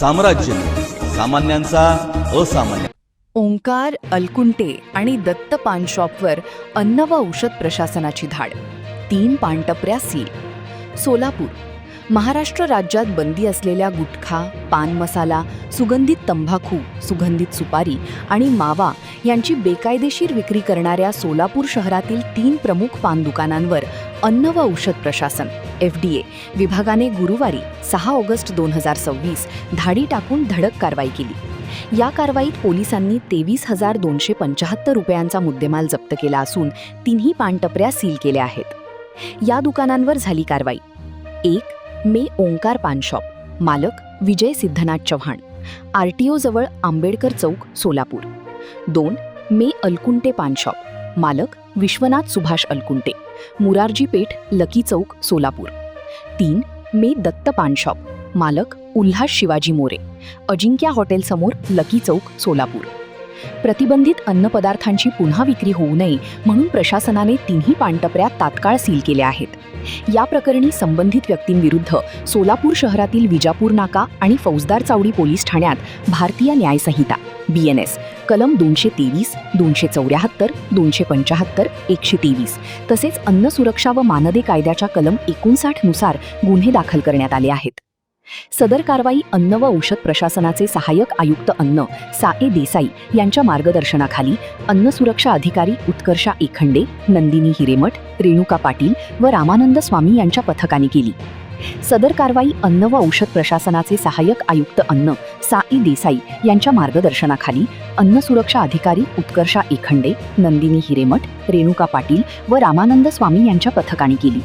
साम्राज्य, सामान्यांचा असामान्य. ओंकार, अलकुंटे आणि दत्त पान शॉपवर अन्न व औषध प्रशासनाची धाड. 3 पानटपऱ्या सील. सोलापूर. महाराष्ट्र राज्यात बंदी असलेल्या गुटखा, पान मसाला, सुगंधित तंबाखू, सुगंधित सुपारी आणि मावा यांची बेकायदेशीर विक्री करणाऱ्या सोलापूर शहरातील 3 प्रमुख पान दुकानांवर अन्न व औषध प्रशासन FDA विभागाने गुरुवारी 6 ऑगस्ट 2026 धाडी टाकून धडक कारवाई केली. या कारवाईत पोलिसांनी 23,275 रुपयांचा मुद्देमाल जप्त केला असून 3 पानटपऱ्या सील केल्या आहेत. या दुकानांवर झाली कारवाई. 1. मे ओंकार पान शॉप. मालक विजय सिद्धनाथ चव्हाण, RTO जवळ आंबेडकर चौक, सोलापूर. 2. मे अलकुंटे पान शॉप. मालक विश्वनाथ सुभाष अलकुंटे, मुरारजी पेठ, लकी चौक, सोलापूर. 3. मे दत्त पान शॉप. मालक उल्हास शिवाजी मोरे, अजिंक्य हॉटेल समोर, लकी चौक, सोलापूर. प्रतिबंधित अन्नपदार्थांची पुन्हा विक्री होऊ नये म्हणून प्रशासनाने 3 पानटपऱ्या तात्काळ सील केल्या आहेत. या प्रकरणी संबंधित व्यक्तींविरुद्ध सोलापूर शहरातील विजापूर नाका आणि फौजदार चावडी पोलीस ठाण्यात भारतीय न्याय संहिता BNS कलम 223, 274, 275, 123 तसेच अन्न सुरक्षा व मानदे कायद्याच्या कलम 59 नुसार गुन्हे दाखल करण्यात आले आहेत. सदर कारवाई अन्न व औषध प्रशासनाचे सहाय्यक आयुक्त अन्न साए देसाई यांच्या मार्गदर्शनाखाली अन्न सुरक्षा अधिकारी उत्कर्षा एखंडे, नंदिनी हिरेमठ, रेणुका पाटील व रामानंद स्वामी यांच्या पथकाने केली. सदर कारवाई अन्न व औषध प्रशासनाचे सहाय्यक आयुक्त अन्न साए देसाई यांच्या मार्गदर्शनाखाली अन्न सुरक्षा अधिकारी उत्कर्षा एखंडे, नंदिनी हिरेमठ, रेणुका पाटील व रामानंद स्वामी यांच्या पथकाने केली.